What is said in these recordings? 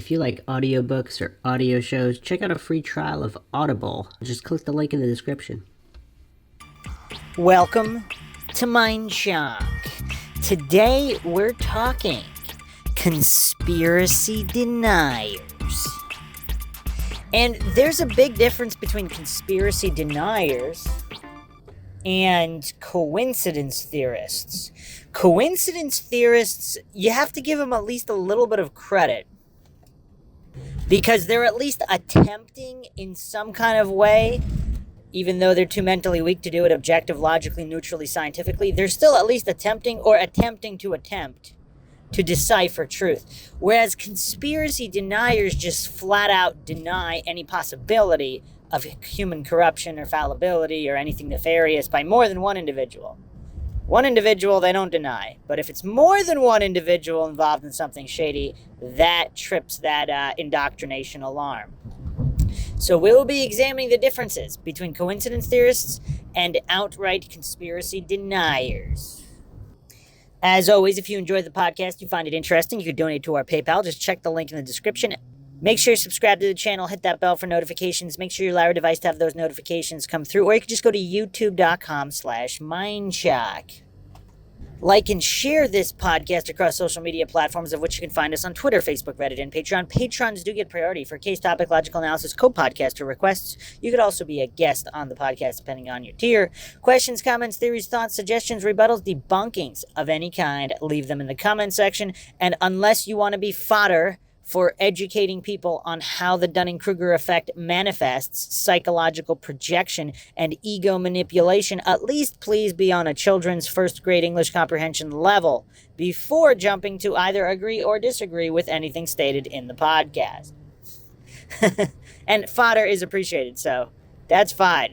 If you like audiobooks or audio shows, check out a free trial of Audible. Just click the link in the description. Welcome to MINDSHOCK. Today we're talking conspiracy deniers. And there's a big difference between conspiracy deniers and coincidence theorists. Coincidence theorists, you have to give them at least a little bit of credit, because they're at least attempting in some kind of way, even though they're too mentally weak to do it objective, logically, neutrally, scientifically, they're still at least attempting to decipher truth. Whereas conspiracy deniers just flat out deny any possibility of human corruption or fallibility or anything nefarious by more than one individual. One individual they don't deny, but if it's more than one individual involved in something shady, that trips that indoctrination alarm. So we'll be examining the differences between coincidence theorists and outright conspiracy deniers. As always, if you enjoyed the podcast, you find it interesting, you could donate to our PayPal. Just check the link in the description. Make sure you subscribe to the channel, hit that bell for notifications. Make sure you allow your device to have those notifications come through, or you can just go to youtube.com/MindShock. Like and share this podcast across social media platforms, of which you can find us on Twitter, Facebook, Reddit, and Patreon. Patrons do get priority for case topic, logical analysis, co-podcaster requests. You could also be a guest on the podcast depending on your tier. Questions, comments, theories, thoughts, suggestions, rebuttals, debunkings of any kind, leave them in the comment section. And unless you want to be fodder for educating people on how the Dunning-Kruger effect manifests psychological projection and ego manipulation, at least please be on a children's first grade English comprehension level before jumping to either agree or disagree with anything stated in the podcast. And fodder is appreciated, so that's fine.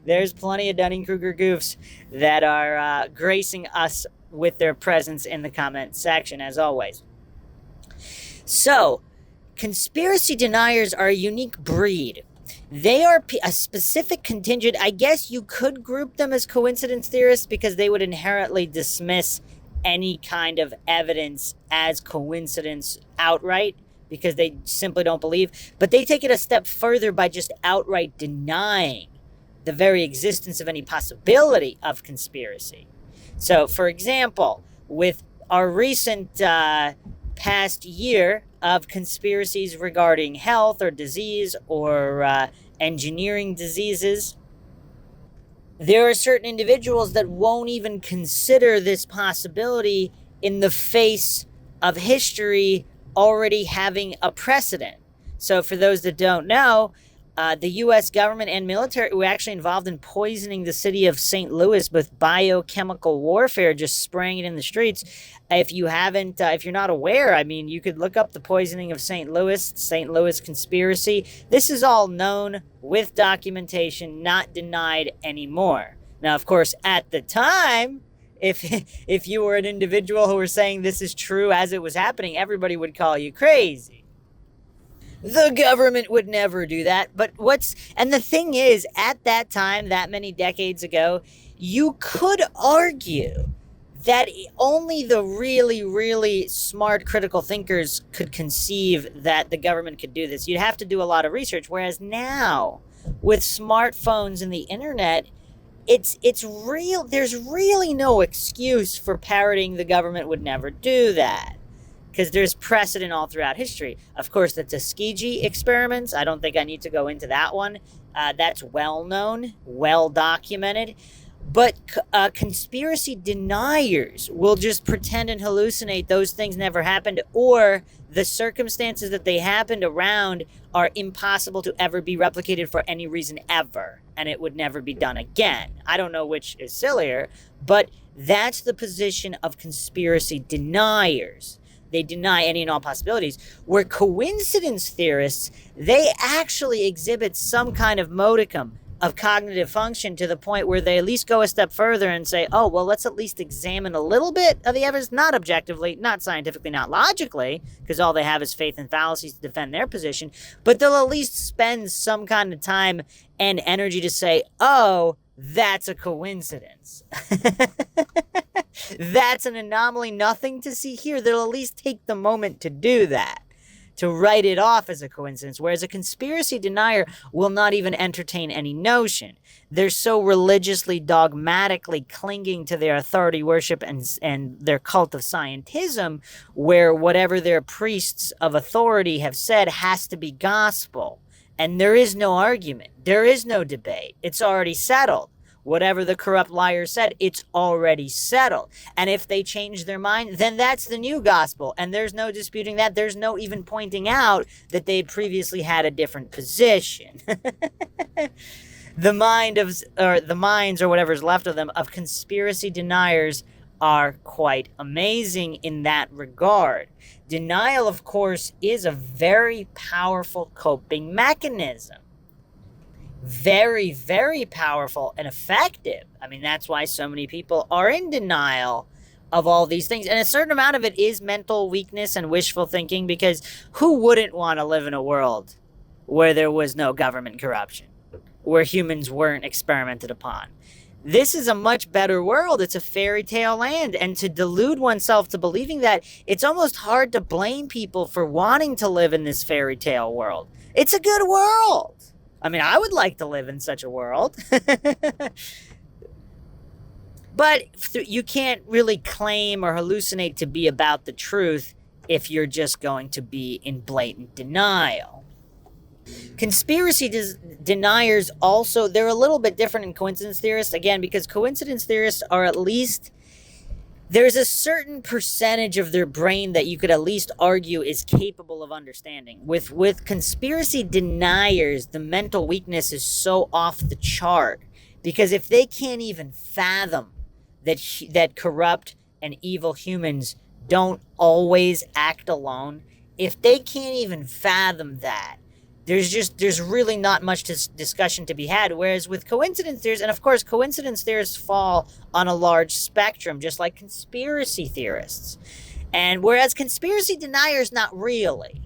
There's plenty of Dunning-Kruger goofs that are gracing us with their presence in the comment section, as always. So, conspiracy deniers are a unique breed. They are a specific contingent. I guess you could group them as coincidence theorists because they would inherently dismiss any kind of evidence as coincidence outright because they simply don't believe. But they take it a step further by just outright denying the very existence of any possibility of conspiracy. So, for example, with our recent past year of conspiracies regarding health or disease or engineering diseases, there are certain individuals that won't even consider this possibility in the face of history already having a precedent. So for those that don't know, the U.S. government and military were actually involved in poisoning the city of St. Louis with biochemical warfare, just spraying it in the streets. If you haven't, if you're not aware, I mean, you could look up the poisoning of St. Louis conspiracy. This is all known with documentation, not denied anymore. Now, of course, at the time, if you were an individual who were saying this is true as it was happening, everybody would call you crazy. The government would never do that. And the thing is, at that time, that many decades ago, you could argue that only the really, really smart critical thinkers could conceive that the government could do this. You'd have to do a lot of research. Whereas now, with smartphones and the internet, it's real. There's really no excuse for parroting the government would never do that, because there's precedent all throughout history. Of course, the Tuskegee experiments, I don't think I need to go into that one. That's well known, well documented. But conspiracy deniers will just pretend and hallucinate those things never happened, or the circumstances that they happened around are impossible to ever be replicated for any reason ever, and it would never be done again. I don't know which is sillier, but that's the position of conspiracy deniers. They deny any and all possibilities. Where coincidence theorists, they actually exhibit some kind of modicum of cognitive function to the point where they at least go a step further and say, oh, well, let's at least examine a little bit of the evidence, not objectively, not scientifically, not logically, because all they have is faith and fallacies to defend their position, but they'll at least spend some kind of time and energy to say, oh, that's a coincidence. That's an anomaly, nothing to see here. They'll at least take the moment to do that, to write it off as a coincidence, whereas a conspiracy denier will not even entertain any notion. They're so religiously, dogmatically clinging to their authority worship and their cult of scientism, where whatever their priests of authority have said has to be gospel. And there is no argument. There is no debate. It's already settled. Whatever the corrupt liar said, it's already settled. And if they change their mind, then that's the new gospel. And there's no disputing that. There's no even pointing out that they previously had a different position. The minds or whatever's left of them of conspiracy deniers are quite amazing in that regard. Denial, of course, is a very powerful coping mechanism. Very, very powerful and effective. I mean, that's why so many people are in denial of all these things. And a certain amount of it is mental weakness and wishful thinking, because who wouldn't want to live in a world where there was no government corruption, where humans weren't experimented upon? This is a much better world. It's a fairy tale land. And to delude oneself to believing that, it's almost hard to blame people for wanting to live in this fairy tale world. It's a good world. I mean, I would like to live in such a world. But you can't really claim or hallucinate to be about the truth if you're just going to be in blatant denial. Conspiracy deniers also, they're a little bit different in coincidence theorists, again, because coincidence theorists are at least, there's a certain percentage of their brain that you could at least argue is capable of understanding. With conspiracy deniers, the mental weakness is so off the chart, because if they can't even fathom that corrupt and evil humans don't always act alone, if they can't even fathom that, there's really not much discussion to be had. Whereas with coincidence theorists, and of course coincidence theorists fall on a large spectrum, just like conspiracy theorists. And whereas conspiracy deniers, not really.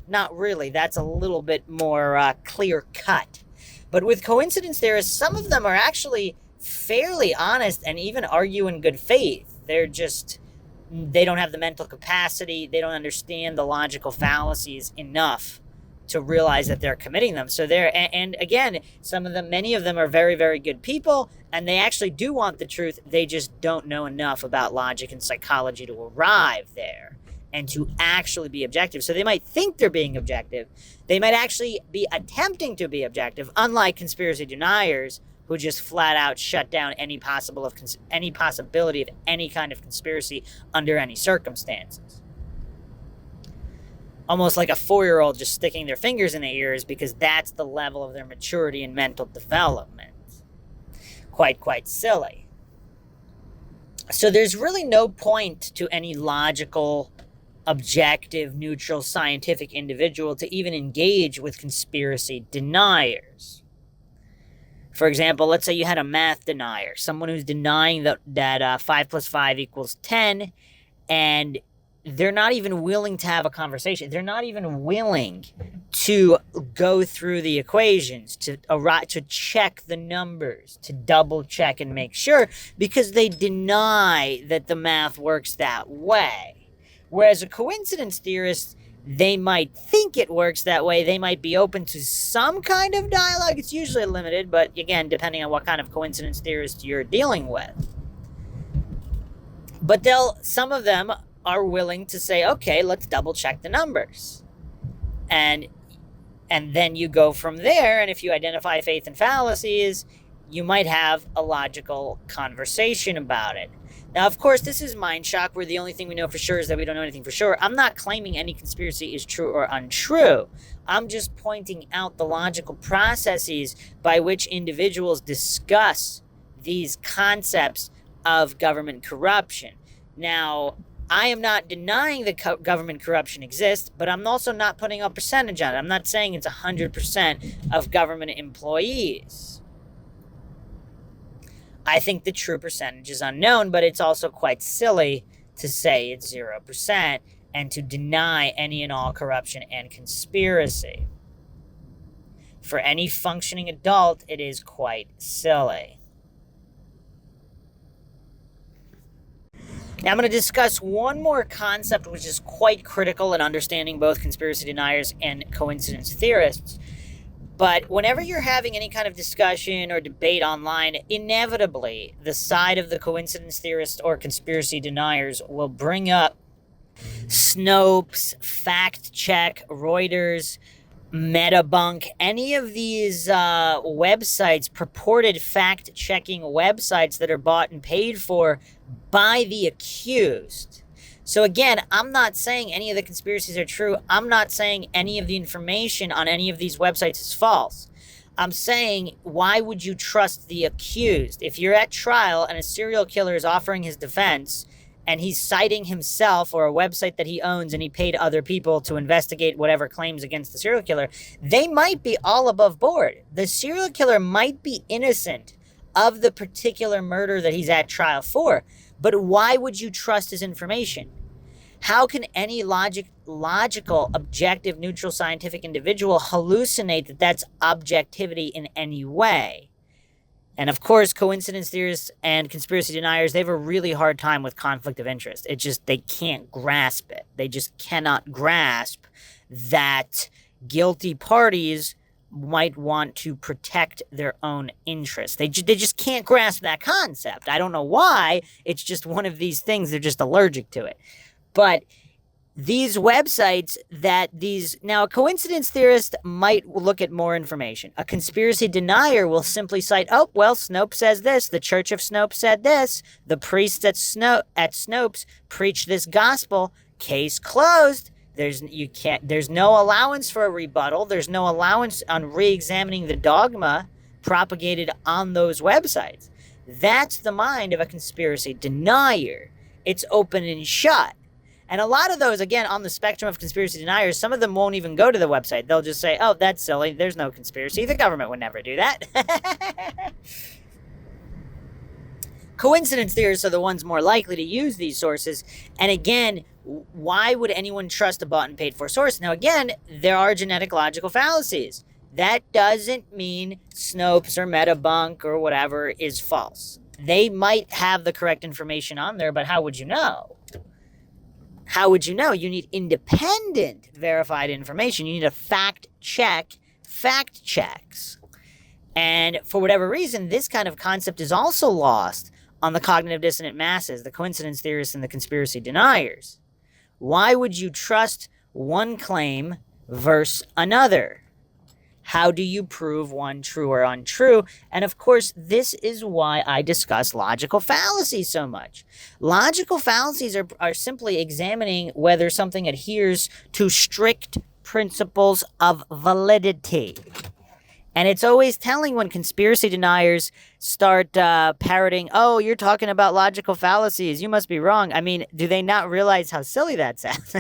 That's a little bit more clear cut. But with coincidence theorists, some of them are actually fairly honest and even argue in good faith. They don't have the mental capacity. They don't understand the logical fallacies enough to realize that they're committing them. So and again, many of them are very, very good people, and they actually do want the truth. They just don't know enough about logic and psychology to arrive there and to actually be objective. So they might think they're being objective. They might actually be attempting to be objective, unlike conspiracy deniers, who just flat out shut down any possibility of any kind of conspiracy under any circumstances. Almost like a 4-year-old just sticking their fingers in their ears, because that's the level of their maturity and mental development. Quite silly. So there's really no point to any logical, objective, neutral, scientific individual to even engage with conspiracy deniers. For example, let's say you had a math denier, someone who's denying that 5 plus 5 equals 10, and they're not even willing to have a conversation. They're not even willing to go through the equations, to check the numbers, to double check and make sure, because they deny that the math works that way. Whereas a coincidence theorist, they might think it works that way. They might be open to some kind of dialogue. It's usually limited, but again, depending on what kind of coincidence theorist you're dealing with. But some of them are willing to say, okay, let's double check the numbers. And then you go from there, and if you identify faith and fallacies, you might have a logical conversation about it. Now, of course, this is MINDSHOCK, where the only thing we know for sure is that we don't know anything for sure. I'm not claiming any conspiracy is true or untrue. I'm just pointing out the logical processes by which individuals discuss these concepts of government corruption. Now, I am not denying that government corruption exists, but I'm also not putting a percentage on it. I'm not saying it's 100% of government employees. I think the true percentage is unknown, but it's also quite silly to say it's 0% and to deny any and all corruption and conspiracy. For any functioning adult, it is quite silly. Now I'm going to discuss one more concept which is quite critical in understanding both conspiracy deniers and coincidence theorists. But whenever you're having any kind of discussion or debate online, inevitably the side of the coincidence theorists or conspiracy deniers will bring up Snopes, Fact Check, Reuters, Metabunk, any of these websites, purported fact-checking websites that are bought and paid for by the accused. So again, I'm not saying any of the conspiracies are true. I'm not saying any of the information on any of these websites is false. I'm saying, why would you trust the accused? If you're at trial and a serial killer is offering his defense and he's citing himself or a website that he owns and he paid other people to investigate whatever claims against the serial killer, they might be all above board. The serial killer might be innocent of the particular murder that he's at trial for, but why would you trust his information? How can any logical, objective, neutral, scientific individual hallucinate that that's objectivity in any way? And of course, coincidence theorists and conspiracy deniers, they have a really hard time with conflict of interest. They can't grasp it. They just cannot grasp that guilty parties might want to protect their own interests. They just can't grasp that concept. I don't know why. It's just one of these things. They're just allergic to it. But these websites now a coincidence theorist might look at more information. A conspiracy denier will simply cite, oh, well, Snopes says this. The Church of Snopes said this. The priests at Snopes preached this gospel. Case closed. There's no allowance for a rebuttal. There's no allowance on re-examining the dogma propagated on those websites. That's the mind of a conspiracy denier. It's open and shut. And a lot of those, again, on the spectrum of conspiracy deniers, some of them won't even go to the website. They'll just say, oh, that's silly. There's no conspiracy. The government would never do that. Coincidence theorists are the ones more likely to use these sources. And again, why would anyone trust a bought and paid for source? Now, again, there are genetic logical fallacies. That doesn't mean Snopes or Metabunk or whatever is false. They might have the correct information on there, but how would you know? How would you know? You need independent verified information. You need a fact checks. And for whatever reason, this kind of concept is also lost on the cognitive dissonant masses, the coincidence theorists and the conspiracy deniers. Why would you trust one claim versus another? How do you prove one true or untrue? And of course, this is why I discuss logical fallacies so much. Logical fallacies are simply examining whether something adheres to strict principles of validity. And it's always telling when conspiracy deniers start parroting, oh, you're talking about logical fallacies. You must be wrong. I mean, do they not realize how silly that sounds?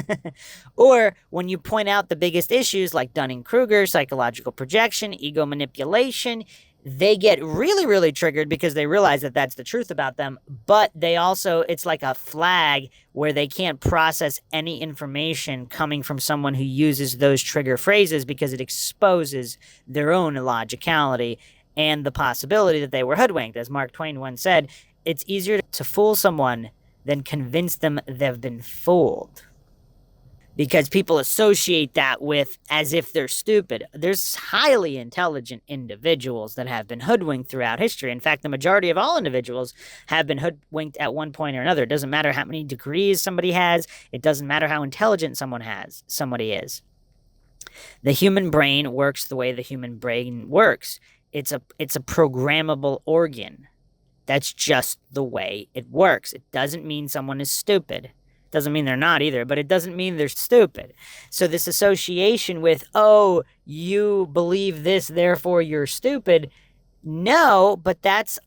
Or when you point out the biggest issues like Dunning-Kruger, psychological projection, ego manipulation, they get really, really triggered because they realize that that's the truth about them. But they also, it's like a flag where they can't process any information coming from someone who uses those trigger phrases because it exposes their own illogicality and the possibility that they were hoodwinked. As Mark Twain once said, it's easier to fool someone than convince them they've been fooled. Because people associate that with as if they're stupid. There's highly intelligent individuals that have been hoodwinked throughout history. In fact, the majority of all individuals have been hoodwinked at one point or another. It doesn't matter how many degrees somebody has. It doesn't matter how intelligent somebody is. The human brain works the way the human brain works. It's a programmable organ. That's just the way it works. It doesn't mean someone is stupid. Doesn't mean they're not either, but it doesn't mean they're stupid. So this association with, oh, you believe this, therefore you're stupid. No, but that's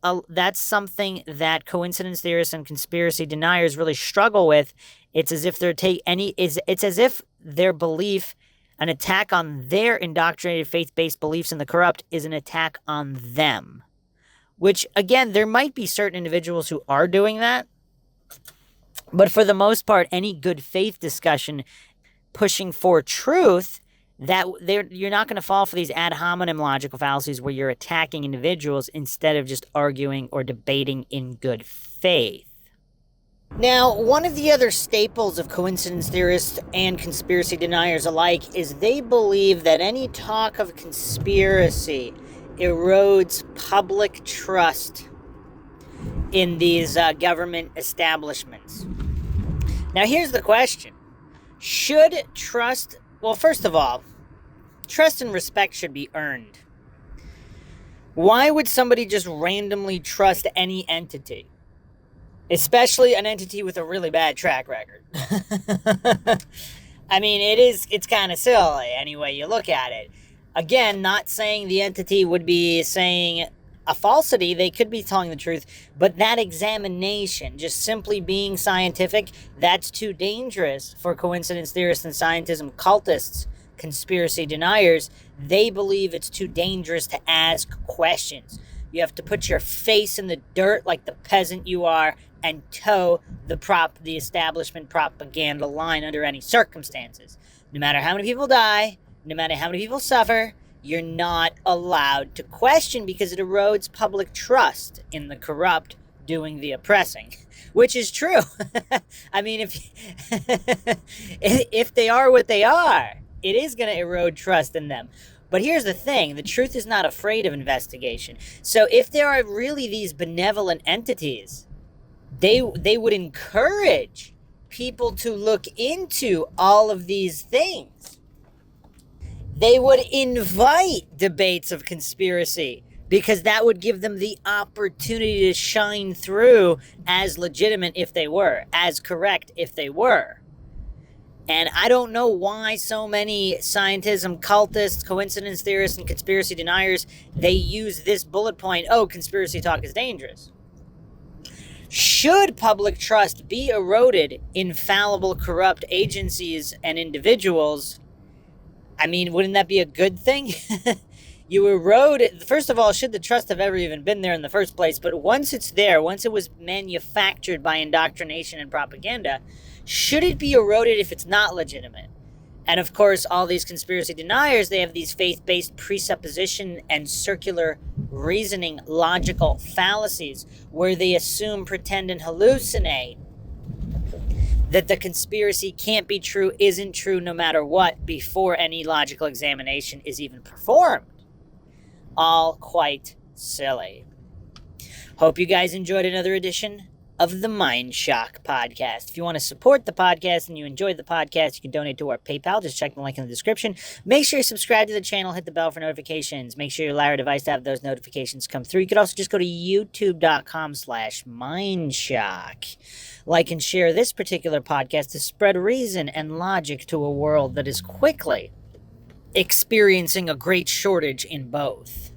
something that coincidence theorists and conspiracy deniers really struggle with. It's as if it's as if their belief, an attack on their indoctrinated faith-based beliefs in the corrupt, is an attack on them. Which, again, there might be certain individuals who are doing that. But for the most part, any good faith discussion pushing for truth, that you're not going to fall for these ad hominem logical fallacies where you're attacking individuals instead of just arguing or debating in good faith. Now, one of the other staples of coincidence theorists and conspiracy deniers alike is they believe that any talk of conspiracy erodes public trust in these government establishments. Now, here's the question. Should trust... Well, first of all, trust and respect should be earned. Why would somebody just randomly trust any entity? Especially an entity with a really bad track record. I mean, it's kind of silly any way you look at it. Again, not saying the entity would be saying a falsity. They could be telling the truth. But that examination, just simply being scientific, that's too dangerous for coincidence theorists and scientism cultists, conspiracy deniers. They believe it's too dangerous to ask questions. You have to put your face in the dirt like the peasant you are and toe the establishment propaganda line under any circumstances. No matter how many people die, no matter how many people suffer, you're not allowed to question because it erodes public trust in the corrupt doing the oppressing, which is true. I mean, if they are what they are, it is going to erode trust in them. But here's the thing, the truth is not afraid of investigation. So if there are really these benevolent entities, they would encourage people to look into all of these things. They would invite debates of conspiracy because that would give them the opportunity to shine through as legitimate if they were, as correct if they were. And I don't know why so many scientism cultists, coincidence theorists, and conspiracy deniers, they use this bullet point, oh, conspiracy talk is dangerous. Should public trust be eroded in fallible, corrupt agencies and individuals? I mean, wouldn't that be a good thing? You erode it. First of all, should the trust have ever even been there in the first place? But once it's there, once it was manufactured by indoctrination and propaganda, should it be eroded if it's not legitimate? And of course, all these conspiracy deniers, they have these faith-based presupposition and circular reasoning logical fallacies where they assume, pretend, and hallucinate that the conspiracy can't be true, isn't true, no matter what, before any logical examination is even performed. All quite silly. Hope you guys enjoyed another edition of the MINDSHOCK podcast. If you want to support the podcast and you enjoyed the podcast, you can donate to our PayPal. Just check the link in the description. Make sure you subscribe to the channel, hit the bell for notifications. Make sure you allow your device to have those notifications come through. You could also just go to youtube.com/MINDSHOCK. Like and share this particular podcast to spread reason and logic to a world that is quickly experiencing a great shortage in both.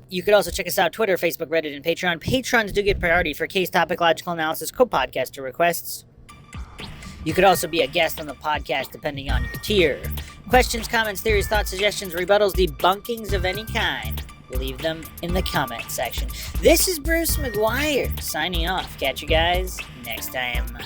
You could also check us out Twitter, Facebook, Reddit, and Patreon. Patrons do get priority for case topic, logical analysis, co-podcaster requests. You could also be a guest on the podcast depending on your tier. Questions, comments, theories, thoughts, suggestions, rebuttals, debunkings of any kind, leave them in the comment section. This is Bruce McGuire signing off. Catch you guys next time.